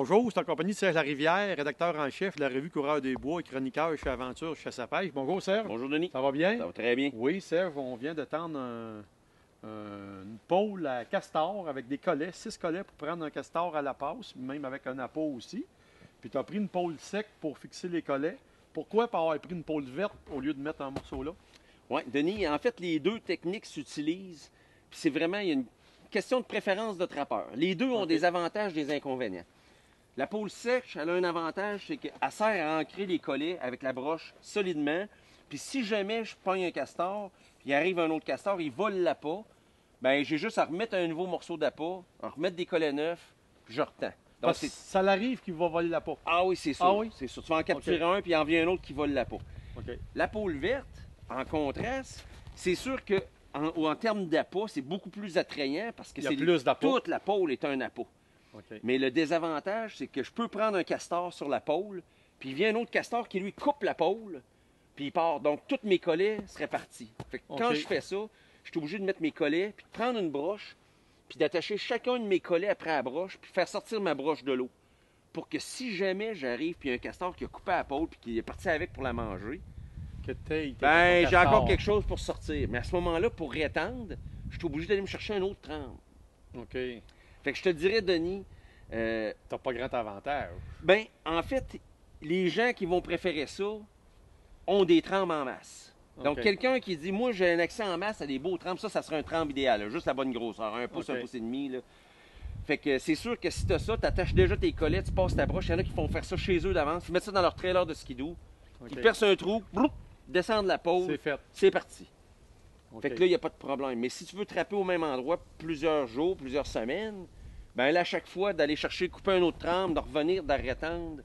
Bonjour, c'est en compagnie de Serge Larivière, rédacteur en chef de la revue Coureur des Bois et chroniqueur chez Aventure Chasse à pêche. Bonjour Serge. Bonjour Denis. Ça va bien? Ça va très bien. Oui, Serge, on vient de tendre une pôle à castor avec des collets, 6 collets pour prendre un castor à la passe, même avec un appât aussi. Puis tu as pris une pôle sec pour fixer les collets. Pourquoi pas avoir pris une pôle verte au lieu de mettre un morceau là? Oui, Denis, en fait, les deux techniques s'utilisent. Puis c'est vraiment il y a une question de préférence de trappeur. Les deux ont OK. des avantages et des inconvénients. La pôle sèche, elle a un avantage, c'est qu'elle sert à ancrer les collets avec la broche solidement. Puis si jamais je pogne un castor, puis il arrive un autre castor, il vole l'appât, bien j'ai juste à remettre un nouveau morceau d'appât, à remettre des collets neufs, puis je retends. Donc, Parce que ça l'arrive qu'il va voler l'appât. Ah oui, c'est sûr. Ah oui? C'est sûr. Tu vas en capturer un, puis il en vient un autre qui vole l'appât. OK. La pôle verte, en contraste, c'est sûr que en termes d'appât, c'est beaucoup plus attrayant parce que Il y a c'est plus d'appât. toute la pôle est un appât. OK. Mais le désavantage, c'est que je peux prendre un castor sur la pôle, puis il vient un autre castor qui lui coupe la pôle, puis il part. Donc, tous mes collets seraient partis. Fait que quand OK. je fais ça, je suis obligé de mettre mes collets, puis de prendre une broche, puis d'attacher chacun de mes collets après la broche, puis faire sortir ma broche de l'eau. Pour que si jamais j'arrive, puis il y a un castor qui a coupé la pôle, puis qui est parti avec pour la manger, Que t'aies ben, ton j'ai encore castor. quelque chose pour sortir. Mais à ce moment-là, pour rétendre, je suis obligé d'aller me chercher un autre trempe. OK. Fait que je te dirais, Denis, T'as pas grand avantage. ben, en fait, les gens qui vont préférer ça ont des trempes en masse. Donc, OK. quelqu'un qui dit, moi, j'ai un accès en masse à des beaux trempes, ça serait un trempe idéal, là, juste la bonne grosseur, un pouce, OK. un pouce et demi, là. Fait que c'est sûr que si tu as ça, tu attaches déjà tes collets, tu passes ta broche. Il y en a qui font faire ça chez eux d'avance. Ils mettent ça dans leur trailer de skidoo. OK. Ils percent un trou, bloup, descendent la pôle, C'est fait. c'est parti. OK. Fait que là, il n'y a pas de problème. Mais si tu veux trapper au même endroit plusieurs jours, plusieurs semaines, ben là, à chaque fois, d'aller chercher, couper un autre trempe, de revenir, de rétendre.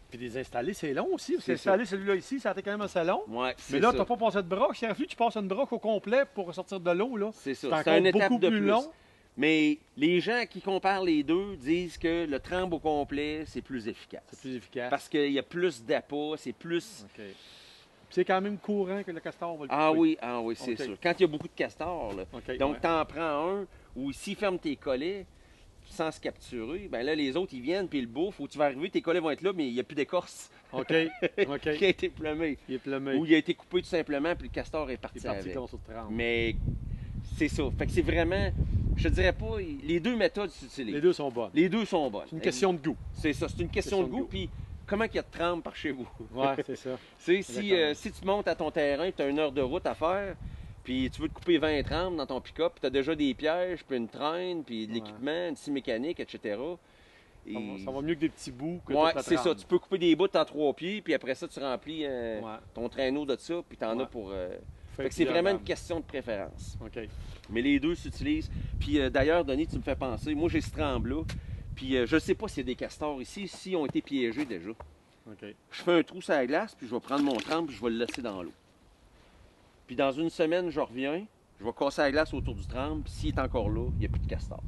Puis les installer, c'est long aussi. Parce C'est qu'installer celui-là ici, ça a été quand même assez long. Ouais, Mais là, tu n'as pas passé de broche. Il aurait fallu que tu passes une broche au complet pour sortir de l'eau. Là. c'est ça. C'est C'est encore une étape beaucoup de plus plus. long. Mais les gens qui comparent les deux disent que le trempe au complet, c'est plus efficace. C'est plus efficace. Parce qu'il y a plus d'appât, c'est plus... OK. Puis c'est quand même courant que le castor va le couper. Ah oui, c'est OK. sûr. Quand il y a beaucoup de castors, là. OK, Donc, ouais. tu en prends un, ou s'il ferme tes collets sans se capturer, ben là, les autres, ils viennent, puis ils le bouffent, ou tu vas arriver, tes collets vont être là, mais il n'y a plus d'écorce OK. OK. qui a été plumé. Il est plumé. Ou il a été coupé tout simplement, puis le castor est Il parti est parti avec. comme sur le trempe. Mais c'est ça. Fait que c'est vraiment, je te dirais pas, les deux méthodes s'utilisent. Les deux sont bonnes. Les deux sont bonnes. C'est une question de goût. C'est ça, c'est une question de goût, puis comment il y a de trempe par chez vous? Ouais, c'est ça. Tu sais, si, Exactement. si tu montes à ton terrain, tu as une heure de route à faire, puis tu veux te couper 20 trempes dans ton pick-up, puis tu as déjà des pièges, puis une traîne, puis de Ouais. l'équipement, une scie mécanique, etc. Et... Ça va mieux que des petits bouts que Ouais, toute la c'est ça. trempe. Tu peux couper des bouts en 3 pieds, puis après ça, tu remplis Ouais. ton traîneau de ça, puis tu en Ouais. as pour... Fait Fait que c'est vraiment une gamme. question de préférence. OK. Mais les deux s'utilisent. Puis d'ailleurs, Denis, tu me fais penser, moi j'ai ce trempe-là, puis je sais pas s'il y a des castors ici, s'ils ont été piégés déjà. OK. Je fais un trou sur la glace, puis je vais prendre mon trempe, puis je vais le laisser dans l'eau. Puis dans une semaine, je reviens, je vais casser la glace autour du trempe, puis s'il est encore là, il n'y a plus de castor.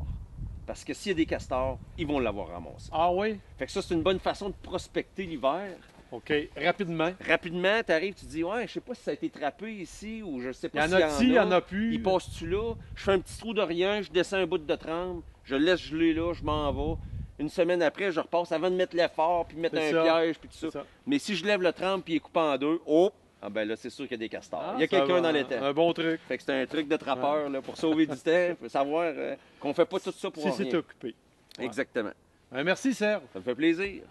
Parce que s'il y a des castors, ils vont l'avoir ramassé. Ah oui? Fait que ça, c'est une bonne façon de prospecter l'hiver. OK. Rapidement. Rapidement, tu arrives, tu dis, ouais, je sais pas si ça a été trappé ici, ou je sais Il y pas en s'il a-t-il, il y en a plus. Il passe-tu là? Je fais un petit trou de rien, je descends un bout de trempe, je le laisse geler là, je m'en vais. Une semaine après, je repasse avant de mettre l'effort, puis mettre C'est un ça. piège, puis tout ça. C'est ça. Mais si je lève le trempe, puis il est coupé en deux, oh! Ah ben là, c'est sûr qu'il y a des castors. Ah, il y a ça quelqu'un va. dans l'étang. Un bon truc. Fait que c'est un truc de trappeur là, pour sauver du temps, pour savoir qu'on fait pas tout ça pour Si rien. c'est occupé. Ouais. Exactement. Merci, Serge. Ça me fait plaisir.